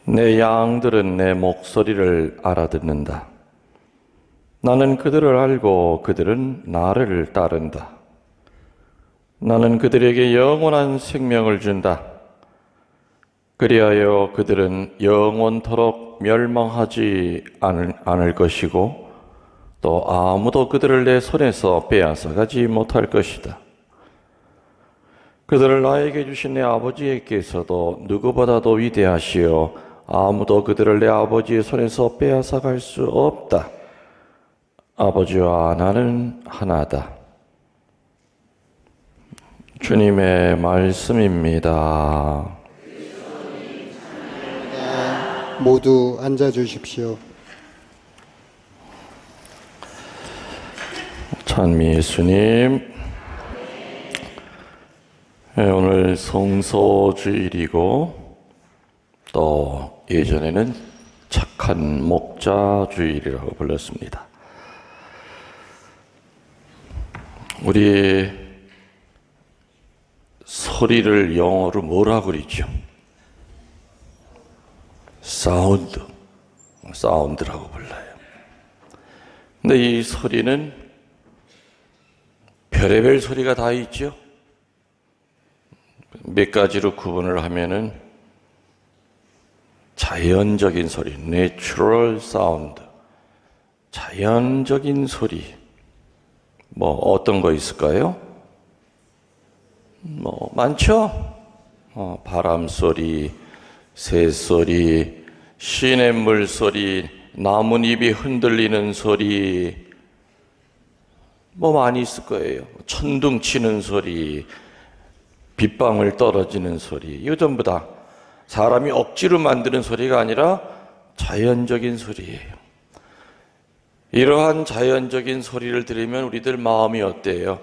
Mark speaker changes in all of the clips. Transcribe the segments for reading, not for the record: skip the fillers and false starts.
Speaker 1: 내 양들은 내 목소리를 알아듣는다. 나는 그들을 알고 그들은 나를 따른다. 나는 그들에게 영원한 생명을 준다. 그리하여 그들은 영원토록 멸망하지 않을 것이고 또 아무도 그들을 내 손에서 빼앗아가지 못할 것이다. 그들을 나에게 주신 내 아버지께서도 누구보다도 위대하시오. 아무도 그들을 내 아버지의 손에서 빼앗아갈 수 없다. 아버지와 나는 하나다. 주님의 말씀입니다.
Speaker 2: 모두 앉아 주십시오.
Speaker 1: 찬미 예수님, 오늘 성소주일이고 또 예전에는 착한 목자주일이라고 불렀습니다. 우리 소리를 영어로 뭐라 그러죠? 사운드라고 불러요. 근데 이 소리는 별의별 소리가 다 있죠. 몇 가지로 구분을 하면은 자연적인 소리, natural sound, 자연적인 소리. 뭐 어떤 거 있을까요? 뭐 많죠. 바람 소리, 새 소리, 시냇물 소리, 나뭇잎이 흔들리는 소리, 뭐 많이 있을 거예요. 천둥 치는 소리, 빗방울 떨어지는 소리. 이거 전부 다 사람이 억지로 만드는 소리가 아니라 자연적인 소리예요. 이러한 자연적인 소리를 들으면 우리들 마음이 어때요?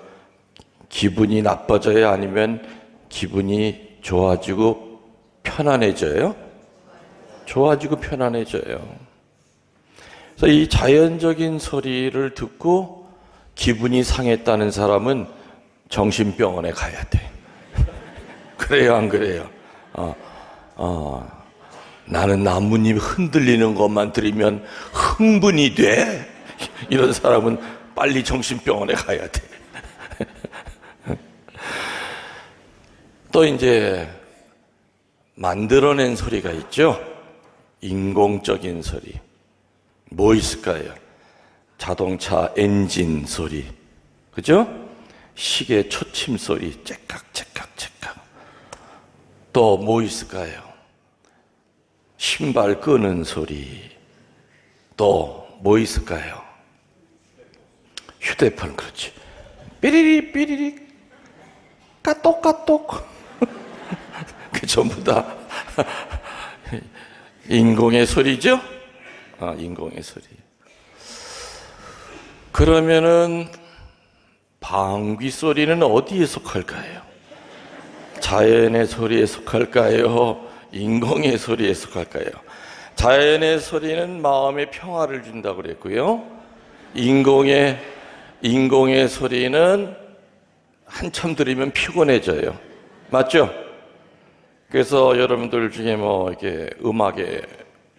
Speaker 1: 기분이 나빠져요? 아니면 기분이 좋아지고 편안해져요? 좋아지고 편안해져요. 그래서 이 자연적인 소리를 듣고 기분이 상했다는 사람은 정신병원에 가야 돼. 그래요, 안 그래요? 나는 나뭇잎 흔들리는 것만 들으면 흥분이 돼. 이런 사람은 빨리 정신병원에 가야 돼. 또 이제 만들어낸 소리가 있죠. 인공적인 소리. 뭐 있을까요? 자동차 엔진 소리. 그죠? 시계 초침 소리. 째깍. 또 뭐 있을까요? 신발 끄는 소리. 또 뭐 있을까요? 휴대폰, 그렇지. 삐리리 까똑. 그 전부 다 인공의 소리죠? 인공의 소리. 그러면은 방귀 소리는 어디에 속할까요? 자연의 소리에 속할까요? 인공의 소리에 속할까요? 자연의 소리는 마음의 평화를 준다고 그랬고요. 인공의 소리는 한참 들으면 피곤해져요. 맞죠? 그래서 여러분들 중에 뭐 이렇게 음악에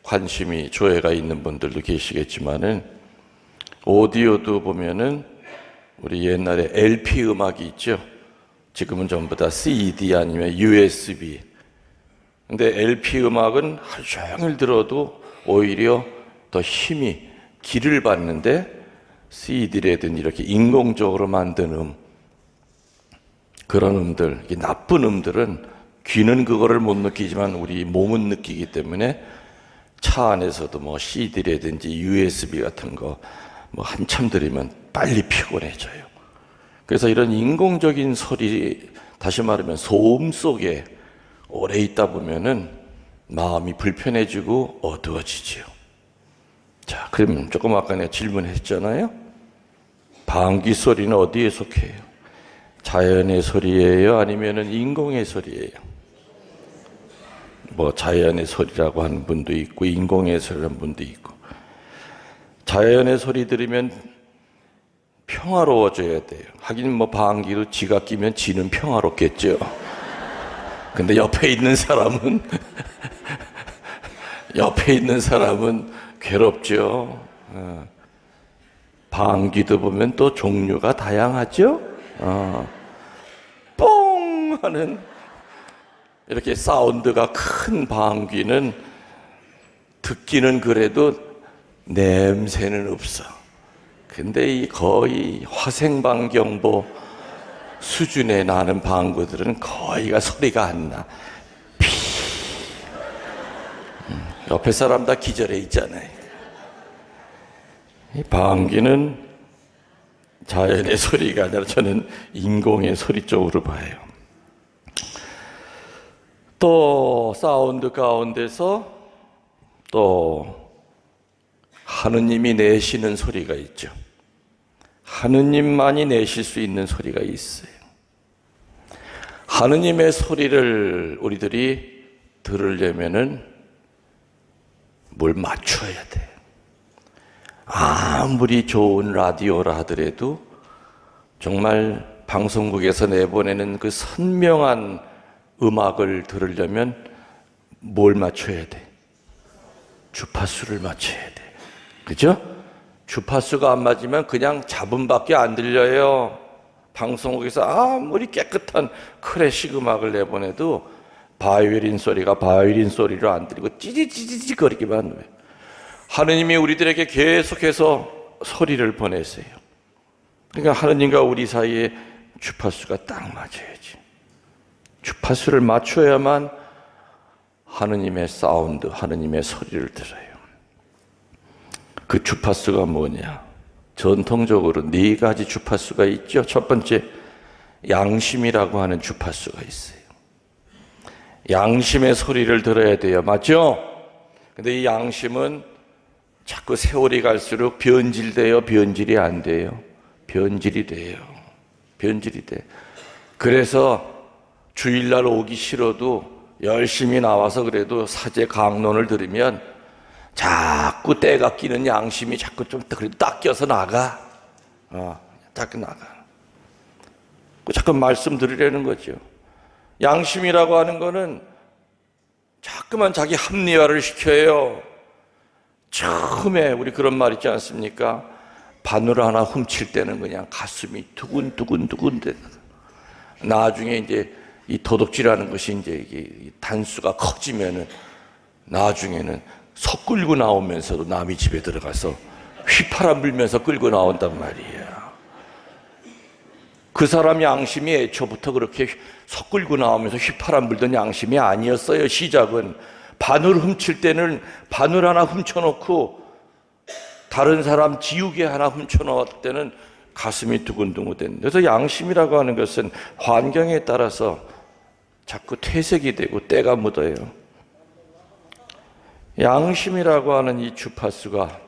Speaker 1: 관심이 조예가 있는 분들도 계시겠지만은 오디오도 보면은 우리 옛날에 LP 음악이 있죠. 지금은 전부 다 CD 아니면 USB. 근데 LP 음악은 하루 종일 들어도 오히려 더 힘이 기를 받는데 CD라든지 이렇게 인공적으로 만든 그런 음들, 나쁜 음들은 귀는 그거를 못 느끼지만 우리 몸은 느끼기 때문에 차 안에서도 뭐 CD라든지 USB 같은 거 뭐 한참 들으면 빨리 피곤해져요. 그래서 이런 인공적인 소리, 다시 말하면 소음 속에 오래 있다 보면은 마음이 불편해지고 어두워지지요. 자, 그러면 조금 아까 내가 질문했잖아요. 방귀 소리는 어디에 속해요? 자연의 소리예요? 아니면은 인공의 소리예요? 뭐 자연의 소리라고 하는 분도 있고 인공의 소리라는 분도 있고. 자연의 소리 들으면 평화로워져야 돼요. 하긴 뭐 방귀도 지가 끼면 지는 평화롭겠죠. 근데 옆에 있는 사람은 옆에 있는 사람은 괴롭죠. 방귀도 보면 또 종류가 다양하죠. 뽕 하는 이렇게 사운드가 큰 방귀는 듣기는 그래도 냄새는 없어. 근데 이 거의 화생방경보 수준에 나는 방구들은 거의가 소리가 안 나. 옆에 사람 다 기절해 있잖아요. 이 방귀는 자연의 소리가 아니라 저는 인공의 소리 쪽으로 봐요. 또 사운드 가운데서 또 하느님이 내시는 소리가 있죠. 하느님만이 내실 수 있는 소리가 있어요. 하느님의 소리를 우리들이 들으려면은 뭘 맞춰야 돼. 아무리 좋은 라디오라 하더라도 정말 방송국에서 내보내는 그 선명한 음악을 들으려면 뭘 맞춰야 돼? 주파수를 맞춰야 돼. 그죠? 주파수가 안 맞으면 그냥 잡음밖에 안 들려요. 방송국에서 아무리 깨끗한 클래식 음악을 내보내도 바이올린 소리가 바이올린 소리로 안 들리고 찌지찌지찌 거리기만 해요. 하느님이 우리들에게 계속해서 소리를 보내세요. 그러니까 하느님과 우리 사이에 주파수가 딱 맞아야지. 주파수를 맞춰야만 하느님의 사운드, 하느님의 소리를 들어요. 그 주파수가 뭐냐? 전통적으로 네 가지 주파수가 있죠. 첫 번째, 양심이라고 하는 주파수가 있어요. 양심의 소리를 들어야 돼요. 맞죠? 근데 이 양심은 자꾸 세월이 갈수록 변질돼요? 변질이 안 돼요? 변질이 돼요. 변질이 돼. 그래서 주일날 오기 싫어도 열심히 나와서 그래도 사제 강론을 들으면 자꾸 때가 끼는 양심이 자꾸 좀 딱 껴서 나가. 자꾸 나가. 자꾸 말씀 들으려는 거죠. 양심이라고 하는 거는 자꾸만 자기 합리화를 시켜요. 처음에 우리 그런 말 있지 않습니까? 바늘 하나 훔칠 때는 그냥 가슴이 두근두근두근 대. 나중에 이제 이 도둑질하는 것이 이제 이게 단수가 커지면은 나중에는 석 끌고 나오면서도 남의 집에 들어가서 휘파람 불면서 끌고 나온단 말이야. 그 사람 양심이 애초부터 그렇게 석 끌고 나오면서 휘파람 불던 양심이 아니었어요. 시작은 바늘 훔칠 때는 바늘 하나 훔쳐놓고 다른 사람 지우개 하나 훔쳐놓을 때는 가슴이 두근두근 된다. 그래서 양심이라고 하는 것은 환경에 따라서 자꾸 퇴색이 되고 때가 묻어요. 양심이라고 하는 이 주파수가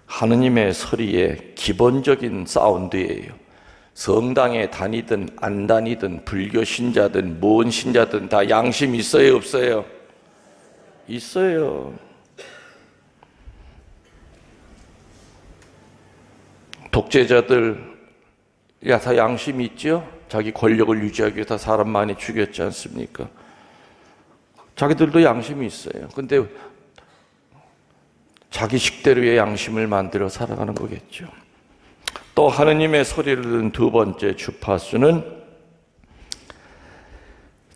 Speaker 1: 하느님의 소리의 기본적인 사운드예요. 성당에 다니든 안 다니든 불교 신자든 뭔 신자든 다 양심 있어요, 없어요? 있어요. 독재자들 다 양심이 있죠? 자기 권력을 유지하기 위해서 사람 많이 죽였지 않습니까? 자기들도 양심이 있어요. 근데 자기 식대로의 양심을 만들어 살아가는 거겠죠. 또 하느님의 소리를 듣는 두 번째 주파수는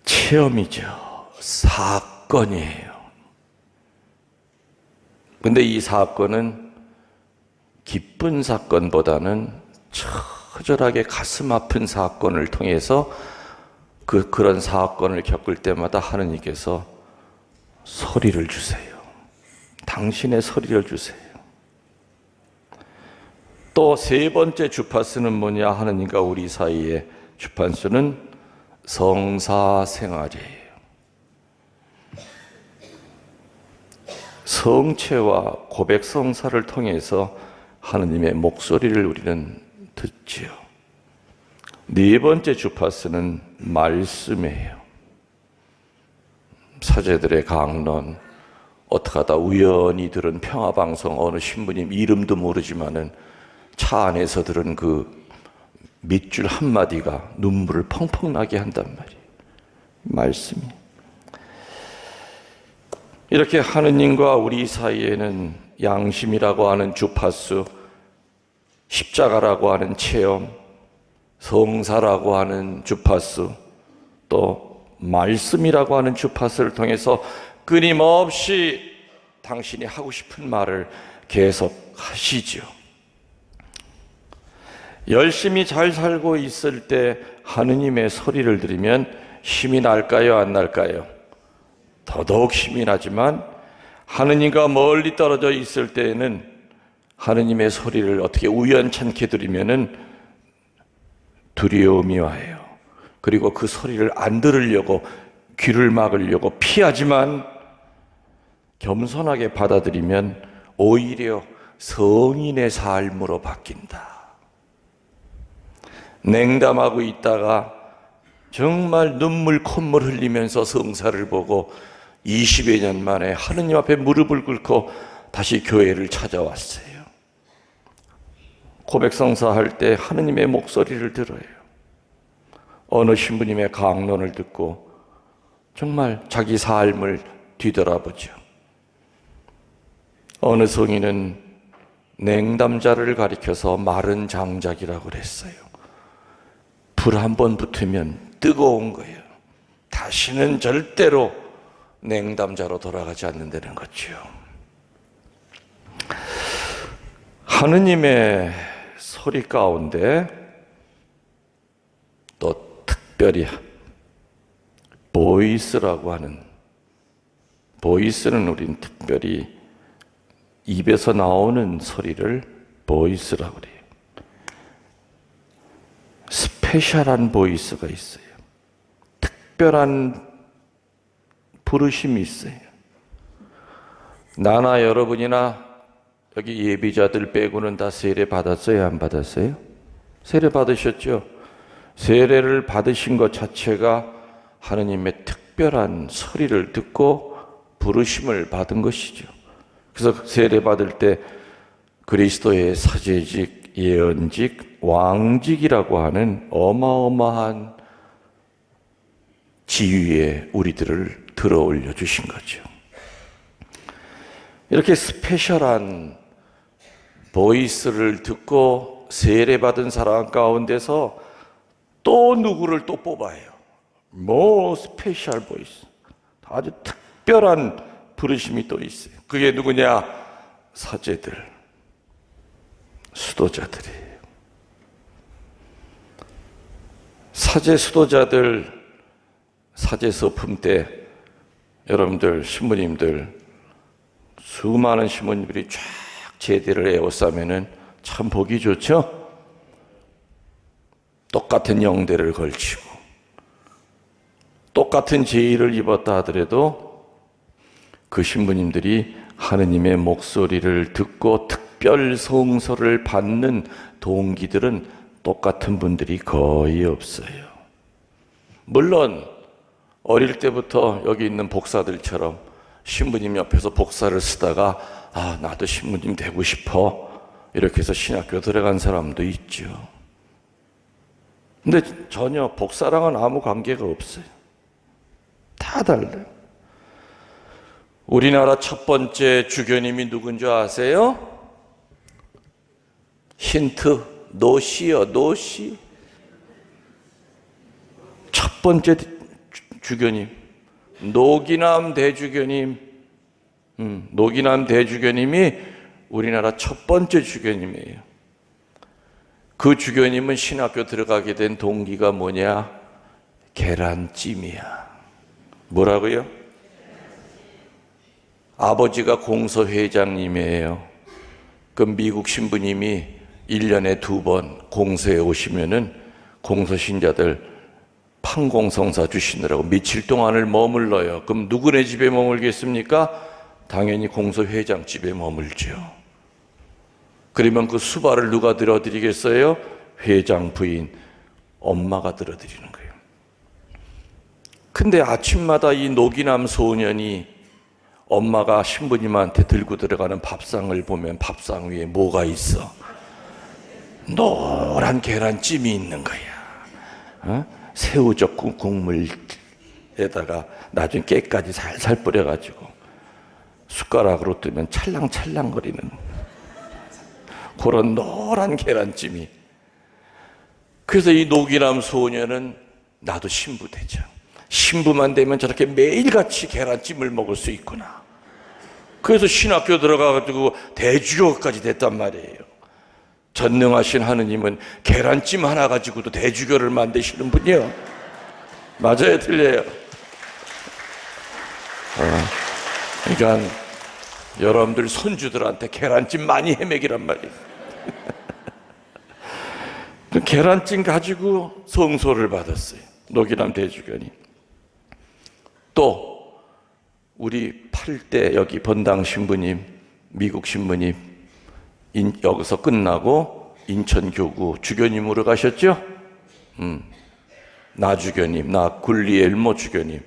Speaker 1: 체험이죠. 사건이에요. 근데 이 사건은 기쁜 사건보다는 처절하게 가슴 아픈 사건을 통해서 그런 사건을 겪을 때마다 하느님께서 소리를 주세요. 당신의 소리를 주세요. 또 세 번째 주파수는 뭐냐? 하느님과 우리 사이의 주파수는 성사생활이에요. 성체와 고백성사를 통해서 하느님의 목소리를 우리는 듣지요. 네 번째 주파수는 말씀이에요. 사제들의 강론, 어떻게 하다 우연히 들은 평화방송 어느 신부님 이름도 모르지만은 차 안에서 들은 그 밑줄 한마디가 눈물을 펑펑 나게 한단 말이에요. 말씀이. 이렇게 하느님과 우리 사이에는 양심이라고 하는 주파수, 십자가라고 하는 체험, 성사라고 하는 주파수, 또 말씀이라고 하는 주파수를 통해서 끊임없이 당신이 하고 싶은 말을 계속 하시죠. 열심히 잘 살고 있을 때 하느님의 소리를 들으면 힘이 날까요, 안 날까요? 더더욱 힘이 나지만 하느님과 멀리 떨어져 있을 때에는 하느님의 소리를 어떻게 우연찮게 들으면은 두려움이 와요. 그리고 그 소리를 안 들으려고 귀를 막으려고 피하지만 겸손하게 받아들이면 오히려 성인의 삶으로 바뀐다. 냉담하고 있다가 정말 눈물 콧물 흘리면서 성사를 보고 20여 년 만에 하느님 앞에 무릎을 꿇고 다시 교회를 찾아왔어요. 고백성사 할 때 하느님의 목소리를 들어요. 어느 신부님의 강론을 듣고 정말 자기 삶을 뒤돌아보죠. 어느 성인은 냉담자를 가리켜서 마른 장작이라고 그랬어요. 불 한 번 붙으면 뜨거운 거예요. 다시는 절대로 냉담자로 돌아가지 않는다는 거죠. 하느님의 소리 가운데 또 특별히 보이스라고 하는, 보이스는 우린 특별히 입에서 나오는 소리를 보이스라고 그래요. 스페셜한 보이스가 있어요. 특별한 부르심이 있어요. 나나 여러분이나 여기 예비자들 빼고는 다 세례 받았어요, 안 받았어요? 세례 받으셨죠? 세례를 받으신 것 자체가 하느님의 특별한 소리를 듣고 부르심을 받은 것이죠. 그래서 세례 받을 때 그리스도의 사제직, 예언직, 왕직이라고 하는 어마어마한 지위에 우리들을 들어 올려 주신 거죠. 이렇게 스페셜한 보이스를 듣고 세례받은 사람 가운데서 또 누구를 또 뽑아요. 뭐 스페셜 보이스, 아주 특별한 부르심이 또 있어요. 그게 누구냐? 사제들, 수도자들이에요. 사제 수도자들 사제 서품 때 여러분들 신부님들 수많은 신부님들이 쫙 제대를 에워싸면은 참 보기 좋죠? 똑같은 영대를 걸치고 똑같은 제의를 입었다 하더라도 그 신부님들이 하느님의 목소리를 듣고 특별 성소를 받는 동기들은 똑같은 분들이 거의 없어요. 물론 어릴 때부터 여기 있는 복사들처럼 신부님 옆에서 복사를 쓰다가 나도 신부님 되고 싶어 이렇게 해서 신학교 들어간 사람도 있죠. 근데 전혀 복사랑은 아무 관계가 없어요. 다 달라요. 우리나라 첫 번째 주교님이 누군지 아세요? 힌트, 노시요, 노시. 첫 번째 주교님, 노기남 대주교님. 노기남 대주교님이 우리나라 첫 번째 주교님이에요. 그 주교님은 신학교 들어가게 된 동기가 뭐냐? 계란찜이야. 뭐라고요? 아버지가 공서회장님이에요. 그 미국 신부님이 1년에 2번 공서에 오시면은 공서신자들 판공성사 주시느라고 며칠 동안을 머물러요. 그럼 누구네 집에 머물겠습니까? 당연히 공서회장 집에 머물죠. 그러면 그 수발을 누가 들어드리겠어요? 회장 부인, 엄마가 들어드리는 거예요. 근데 아침마다 이 노기남 소년이 엄마가 신부님한테 들고 들어가는 밥상을 보면 밥상 위에 뭐가 있어? 노란 계란찜이 있는 거야. 새우젓 국물에다가 나중에 깨까지 살살 뿌려가지고 숟가락으로 뜨면 찰랑찰랑거리는 그런 노란 계란찜이. 그래서 이 노기남 소녀는 나도 신부 되자. 신부만 되면 저렇게 매일같이 계란찜을 먹을 수 있구나. 그래서 신학교 들어가가지고 대주교까지 됐단 말이에요. 전능하신 하느님은 계란찜 하나 가지고도 대주교를 만드시는 분이요. 맞아요, 틀려요? 그러니까 여러분들 손주들한테 계란찜 많이 해먹이란 말이에요. 그 계란찜 가지고 성소를 받았어요, 노기남 대주교님. 또 우리 8대 여기 번당 신부님, 미국 신부님 여기서 끝나고 인천교구 주교님으로 가셨죠? 나 주교님, 나 굴리엘모 주교님.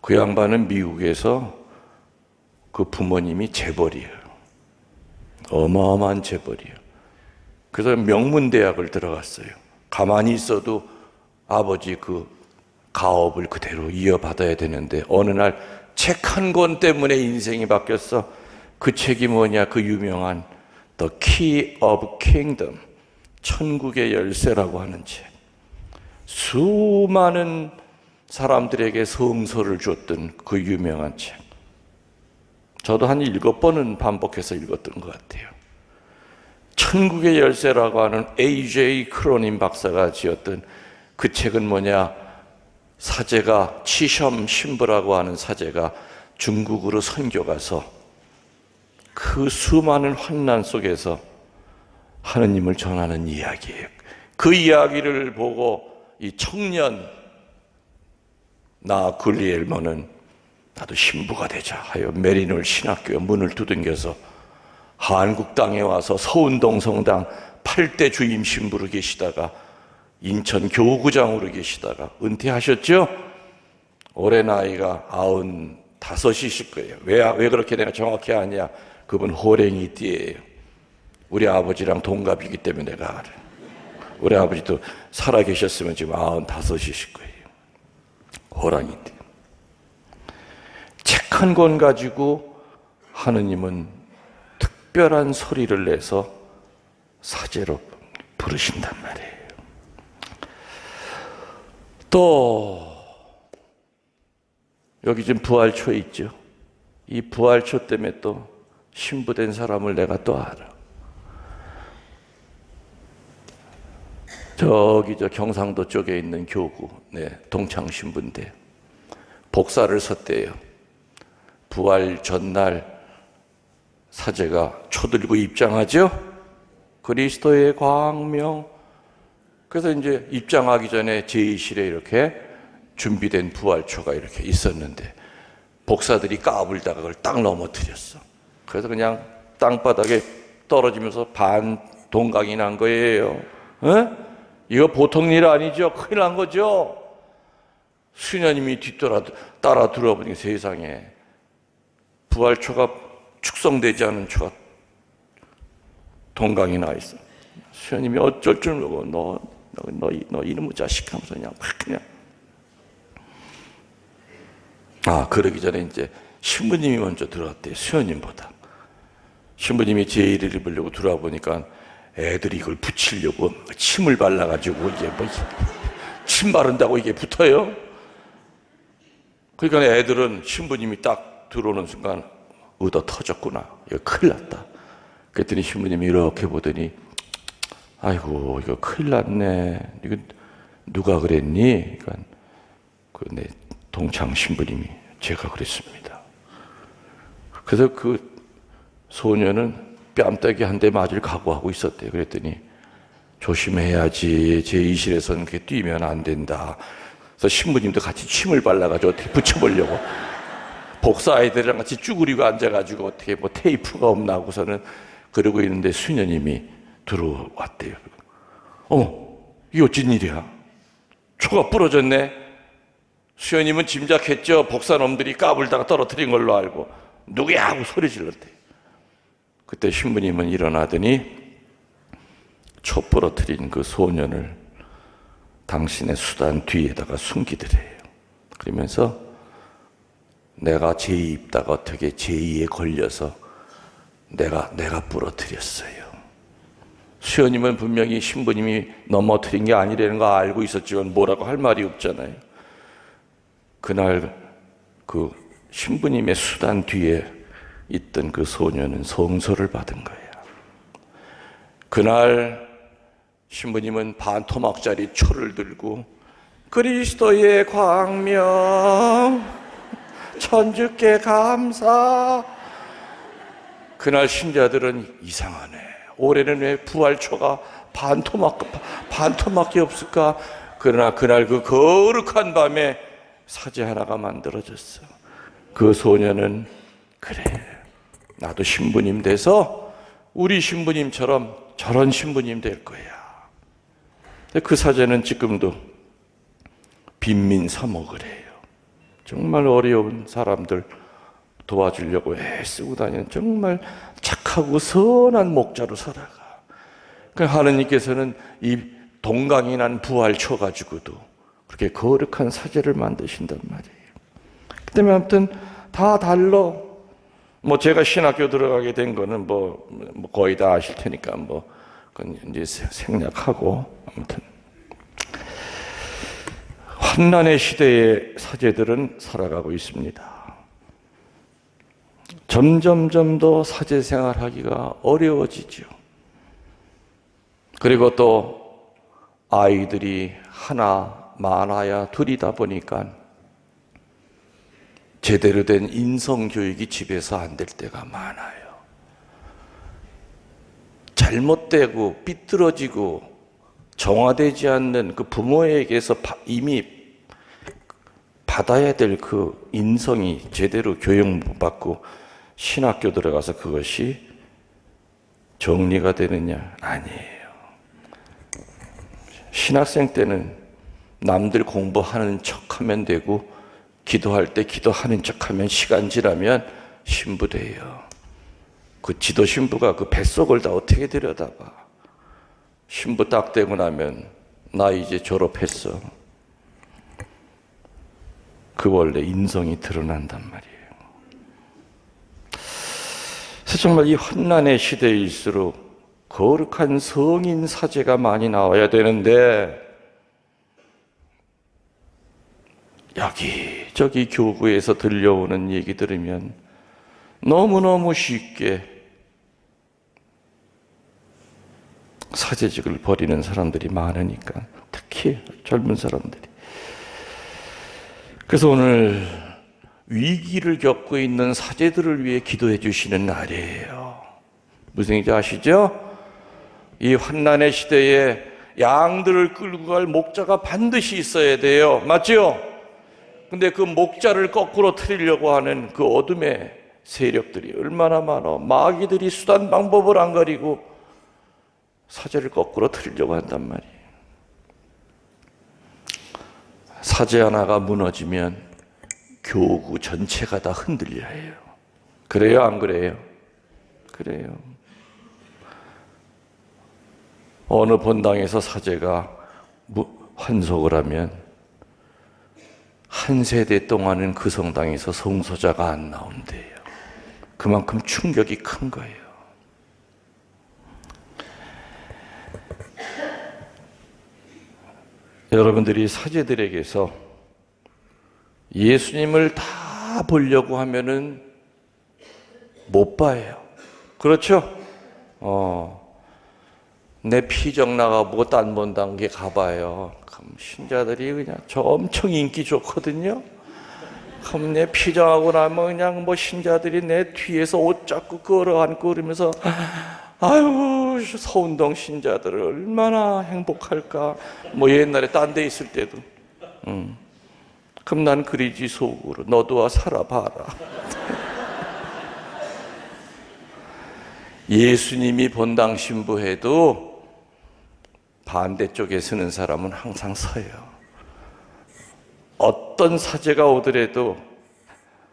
Speaker 1: 그 양반은 미국에서 그 부모님이 재벌이에요. 어마어마한 재벌이에요. 그래서 명문대학을 들어갔어요. 가만히 있어도 아버지 그 가업을 그대로 이어받아야 되는데 어느 날 책 한 권 때문에 인생이 바뀌었어. 그 책이 뭐냐? 그 유명한 The Key of Kingdom, 천국의 열쇠라고 하는 책. 수많은 사람들에게 성서를 줬던 그 유명한 책. 저도 한 7번은 반복해서 읽었던 것 같아요. 천국의 열쇠라고 하는 A.J. 크로닌 박사가 지었던 그 책은 뭐냐? 사제가 치섬 신부라고 하는 사제가 중국으로 선교 가서 그 수많은 환난 속에서 하느님을 전하는 이야기예요. 그 이야기를 보고 이 청년 나 굴리엘모는 나도 신부가 되자 하여 메리놀 신학교에 문을 두들겨서 한국 땅에 와서 서운동 성당 8대 주임 신부로 계시다가 인천 교구장으로 계시다가 은퇴하셨죠? 올해 나이가 95이실 거예요. 왜 그렇게 내가 정확히 아냐? 그분 호랭이띠예요. 우리 아버지랑 동갑이기 때문에 내가 알아요. 우리 아버지도 살아 계셨으면 지금 95이실 거예요. 호랑이띠. 책 한 권 가지고 하느님은 특별한 소리를 내서 사제로 부르신단 말이에요. 또 여기 지금 부활초 있죠. 이 부활초 때문에 또 신부된 사람을 내가 또 알아. 저기 저 경상도 쪽에 있는 교구, 동창 신부인데 복사를 섰대요. 부활 전날 사제가 초 들고 입장하죠. 그리스도의 광명. 그래서 이제 입장하기 전에 제의실에 이렇게 준비된 부활초가 이렇게 있었는데 복사들이 까불다가 그걸 딱 넘어뜨렸어. 그래서 그냥 땅바닥에 떨어지면서 반 동강이 난 거예요. 이거 보통 일 아니죠? 큰일 난 거죠? 수녀님이 따라 들어보니 세상에 부활초가 축성되지 않은 초가 동강이 나 있어. 수녀님이 어쩔 줄 모르고 너 이놈의 자식 하면서 그냥 그러기 전에 이제 신부님이 먼저 들어왔대요. 수녀님보다. 신부님이 제의를 입으려고 들어와 보니까 애들이 이걸 붙이려고 침을 발라가지고 이게 침 바른다고 이게 붙어요. 그러니까 애들은 신부님이 딱 들어오는 순간 얻어 터졌구나. 이거 큰일 났다. 그랬더니 신부님이 이렇게 보더니 아이고 이거 큰일 났네. 이거 누가 그랬니? 그러니까 내 동창 신부님이 제가 그랬습니다. 그래서 그 소녀는 뺨때기 한 대 맞을 각오하고 있었대요. 그랬더니 조심해야지. 제2실에서는 그렇게 뛰면 안 된다. 그래서 신부님도 같이 침을 발라가지고 어떻게 붙여보려고 복사 아이들이랑 같이 쭈그리고 앉아가지고 어떻게 테이프가 없나 하고서는 그러고 있는데 수녀님이 들어왔대요. 이게 어쩐 일이야? 초가 부러졌네. 수녀님은 짐작했죠. 복사놈들이 까불다가 떨어뜨린 걸로 알고 누구야 하고 소리 질렀대. 그때 신부님은 일어나더니 초 부러뜨린 그 소년을 당신의 수단 뒤에다가 숨기더래요. 그러면서 내가 죄에 입다가 어떻게 죄에 걸려서 내가 부러뜨렸어요. 수녀님은 분명히 신부님이 넘어뜨린 게 아니라는 거 알고 있었지만 뭐라고 할 말이 없잖아요. 그날 그 신부님의 수단 뒤에 있던 그 소녀는 성소를 받은 거예요. 그날 신부님은 반토막짜리 초를 들고 그리스도의 광명 천주께 감사. 그날 신자들은 이상하네, 올해는 왜 부활초가 반토막이 없을까? 그러나 그날 그 거룩한 밤에 사제 하나가 만들어졌어. 그 소녀는 그래, 나도 신부님 돼서 우리 신부님처럼 저런 신부님 될 거야. 그 사제는 지금도 빈민 사목을 해요. 정말 어려운 사람들 도와주려고 애쓰고 다니는 정말 착하고 선한 목자로 살아가. 그 하느님께서는 이 동강이 난 부활초 가지고도 그렇게 거룩한 사제를 만드신단 말이에요. 그 때문에 아무튼 다 달라. 뭐 제가 신학교 들어가게 된 거는 뭐 거의 다 아실 테니까 그건 이제 생략하고, 아무튼 환난의 시대에 사제들은 살아가고 있습니다. 점점 더 사제 생활하기가 어려워지죠. 그리고 또 아이들이 하나 많아야 둘이다 보니까 제대로 된 인성교육이 집에서 안 될 때가 많아요. 잘못되고 삐뚤어지고 정화되지 않는 그 부모에게서 이미 받아야 될 그 인성이 제대로 교육 못 받고 신학교 들어가서 그것이 정리가 되느냐? 아니에요. 신학생 때는 남들 공부하는 척하면 되고 기도할 때 기도하는 척하면 시간 지나면 신부 돼요. 그 지도 신부가 그 뱃속을 다 어떻게 들여다봐. 신부 딱 되고 나면 나 이제 졸업했어. 그 원래 인성이 드러난단 말이에요. 그래서 정말 이 환난의 시대일수록 거룩한 성인 사제가 많이 나와야 되는데 여기저기 교구에서 들려오는 얘기 들으면 너무너무 쉽게 사제직을 버리는 사람들이 많으니까, 특히 젊은 사람들이. 그래서 오늘 위기를 겪고 있는 사제들을 위해 기도해 주시는 날이에요. 무슨 얘기인지 아시죠? 이 환난의 시대에 양들을 끌고 갈 목자가 반드시 있어야 돼요. 맞죠? 근데 그 목자를 거꾸로 틀리려고 하는 그 어둠의 세력들이 얼마나 많아. 마귀들이 수단 방법을 안 가리고 사제를 거꾸로 틀리려고 한단 말이에요. 사제 하나가 무너지면 교구 전체가 다 흔들려야 해요. 그래요, 안 그래요? 그래요. 어느 본당에서 사제가 환속을 하면 한 세대 동안은 그 성당에서 성소자가 안 나온대요. 그만큼 충격이 큰 거예요. 여러분들이 사제들에게서 예수님을 다 보려고 하면은 못 봐요. 그렇죠? 내 피정 나가보고 딴 본당에 가봐요. 그럼 신자들이 그냥 저 엄청 인기 좋거든요. 그럼 내 피정하고 나면 그냥 신자들이 내 뒤에서 옷 잡고 끌어안고 그러면서 아유, 서운동 신자들 얼마나 행복할까. 옛날에 딴 데 있을 때도. 그럼 난 그리지 속으로 너도 와 살아봐라. 예수님이 본당 신부해도 반대쪽에 서는 사람은 항상 서요. 어떤 사제가 오더라도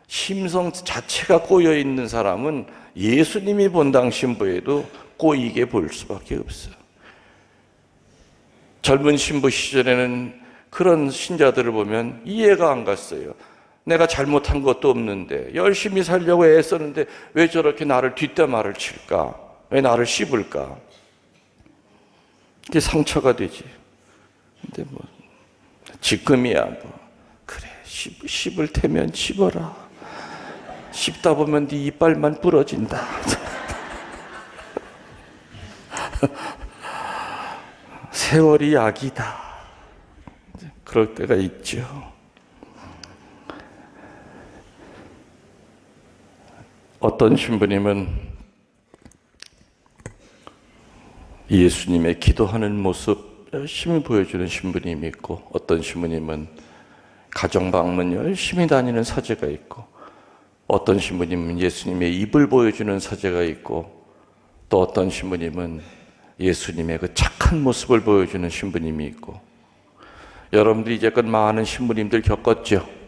Speaker 1: 심성 자체가 꼬여 있는 사람은 예수님이 본당 신부에도 꼬이게 볼 수밖에 없어요. 젊은 신부 시절에는 그런 신자들을 보면 이해가 안 갔어요. 내가 잘못한 것도 없는데 열심히 살려고 애썼는데 왜 저렇게 나를 뒷담화를 칠까? 왜 나를 씹을까? 이게 상처가 되지. 근데 뭐 지금이야 뭐 그래 씹을 테면 씹어라. 씹다 보면 네 이빨만 부러진다. 세월이 약이다. 그럴 때가 있죠. 어떤 신부님은 예수님의 기도하는 모습 열심히 보여주는 신부님이 있고, 어떤 신부님은 가정방문 열심히 다니는 사제가 있고, 어떤 신부님은 예수님의 입을 보여주는 사제가 있고, 또 어떤 신부님은 예수님의 그 착한 모습을 보여주는 신부님이 있고. 여러분들이 이제껏 많은 신부님들 겪었죠?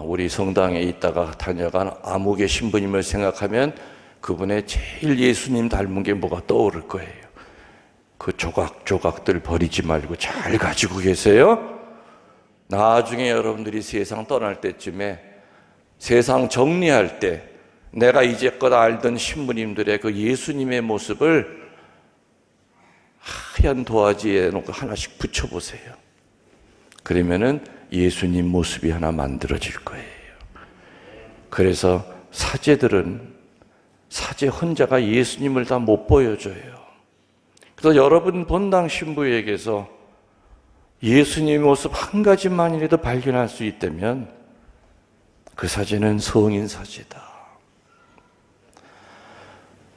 Speaker 1: 우리 성당에 있다가 다녀간 아무개 신부님을 생각하면 그분의 제일 예수님 닮은 게 뭐가 떠오를 거예요. 그 조각조각들 버리지 말고 잘 가지고 계세요. 나중에 여러분들이 세상 떠날 때쯤에 세상 정리할 때 내가 이제껏 알던 신부님들의 그 예수님의 모습을 하얀 도화지에 놓고 하나씩 붙여보세요. 그러면은 예수님 모습이 하나 만들어질 거예요. 그래서 사제들은 사제 혼자가 예수님을 다 못 보여줘요. 그래서 여러분 본당 신부에게서 예수님의 모습 한 가지만이라도 발견할 수 있다면 그 사제는 성인 사제다.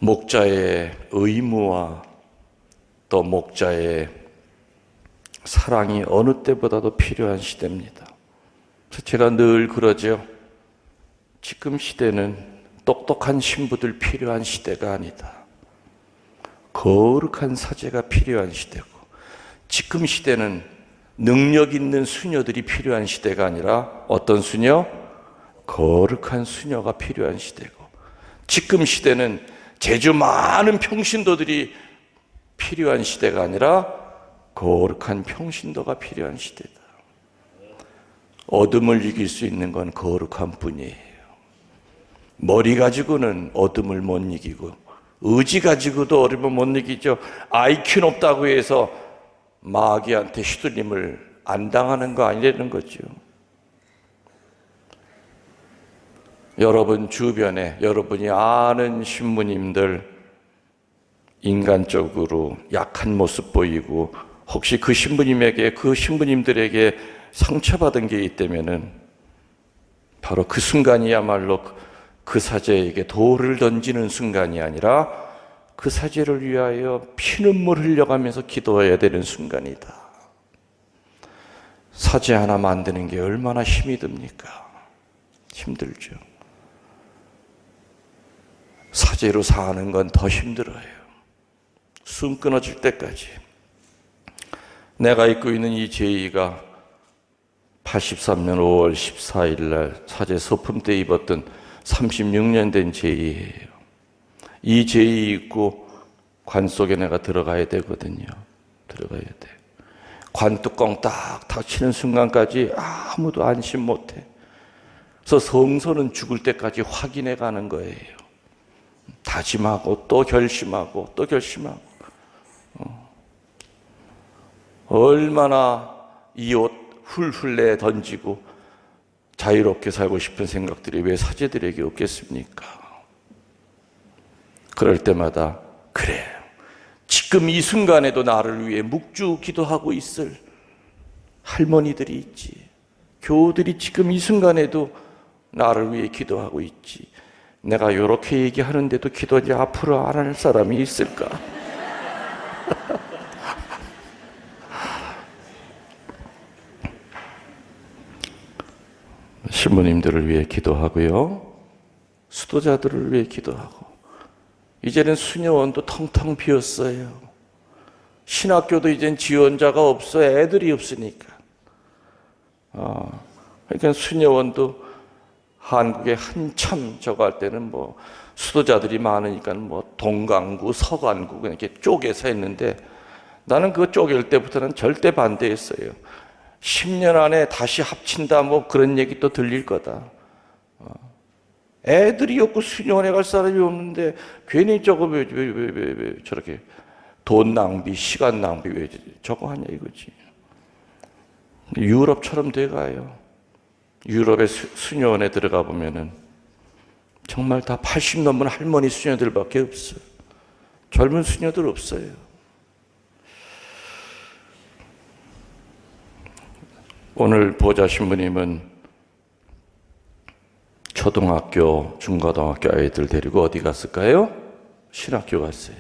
Speaker 1: 목자의 의무와 또 목자의 사랑이 어느 때보다도 필요한 시대입니다. 그래서 제가 늘 그러죠. 지금 시대는 똑똑한 신부들 필요한 시대가 아니다. 거룩한 사제가 필요한 시대고, 지금 시대는 능력 있는 수녀들이 필요한 시대가 아니라 어떤 수녀? 거룩한 수녀가 필요한 시대고, 지금 시대는 재주 많은 평신도들이 필요한 시대가 아니라 거룩한 평신도가 필요한 시대다. 어둠을 이길 수 있는 건 거룩한 분이에요. 머리 가지고는 어둠을 못 이기고, 의지 가지고도 어둠을 못 이기죠. IQ 높다고 해서 마귀한테 휘둘림을 안 당하는 거 아니라는 거죠. 여러분 주변에 여러분이 아는 신부님들 인간적으로 약한 모습 보이고, 혹시 그 신부님에게, 그 신부님들에게 상처받은 게 있다면은 바로 그 순간이야말로 그 사제에게 돌을 던지는 순간이 아니라 그 사제를 위하여 피눈물 흘려가면서 기도해야 되는 순간이다. 사제 하나 만드는 게 얼마나 힘이 듭니까? 힘들죠. 사제로 사는 건 더 힘들어요. 숨 끊어질 때까지. 내가 입고 있는 이 제의가 83년 5월 14일 날 사제 소품 때 입었던 36년 된 제의예요. 이 제의 입고 관 속에 내가 들어가야 되거든요. 들어가야 돼. 관 뚜껑 딱 닫히는 순간까지 아무도 안심 못해. 그래서 성소는 죽을 때까지 확인해 가는 거예요. 다짐하고 또 결심하고 또 결심하고. 얼마나 이 옷 훌훌 내 던지고 자유롭게 살고 싶은 생각들이 왜 사제들에게 없겠습니까? 그럴 때마다 그래, 지금 이 순간에도 나를 위해 묵주 기도하고 있을 할머니들이 있지. 교우들이 지금 이 순간에도 나를 위해 기도하고 있지. 내가 이렇게 얘기하는데도 기도 이제 앞으로 안 할 사람이 있을까? 신부님들을 위해 기도하고요, 수도자들을 위해 기도하고. 이제는 수녀원도 텅텅 비었어요. 신학교도 이젠 지원자가 없어. 애들이 없으니까. 그러니까 수녀원도 한국에 한참 저거 할 때는 뭐 수도자들이 많으니까 뭐 동강구, 서강구 이렇게 쪼개서 했는데, 나는 그거 쪼갤 때부터는 절대 반대했어요. 10년 안에 다시 합친다 뭐 그런 얘기 또 들릴 거다. 애들이 없고 수녀원에 갈 사람이 없는데 괜히 저거 왜 저렇게 돈 낭비, 시간 낭비 왜 저거 하냐 이거지. 유럽처럼 돼가요. 유럽의 수녀원에 들어가 보면은 정말 다 80 넘은 할머니 수녀들밖에 없어요. 젊은 수녀들 없어요. 오늘 보좌 신부님은 초등학교, 중고등학교 아이들 데리고 어디 갔을까요? 신학교 갔어요.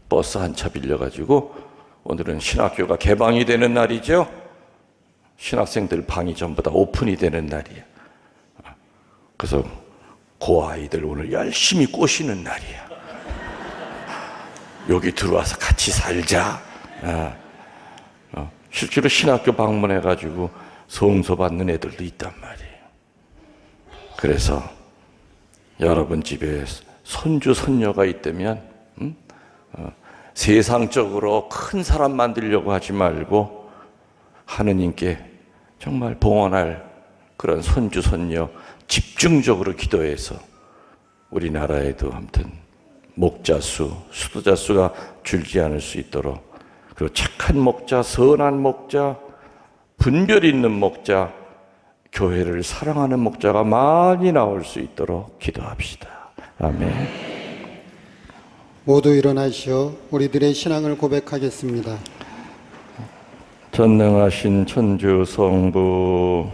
Speaker 1: 버스 한 차 빌려가지고 오늘은 신학교가 개방이 되는 날이죠. 신학생들 방이 전부 다 오픈이 되는 날이야. 그래서 그 아이들 오늘 열심히 꼬시는 날이야. 여기 들어와서 같이 살자. 실제로 신학교 방문해가지고 성서 받는 애들도 있단 말이에요. 그래서 여러분 집에 손주, 손녀가 있다면 세상적으로 큰 사람 만들려고 하지 말고 하느님께 정말 봉헌할 그런 손주, 손녀 집중적으로 기도해서 우리나라에도 아무튼 목자 수, 수도자 수가 줄지 않을 수 있도록 그리고 착한 목자, 선한 목자, 분별 있는 목자, 교회를 사랑하는 목자가 많이 나올 수 있도록 기도합시다. 아멘.
Speaker 2: 모두 일어나시어 우리들의 신앙을 고백하겠습니다.
Speaker 1: 전능하신 천주 성부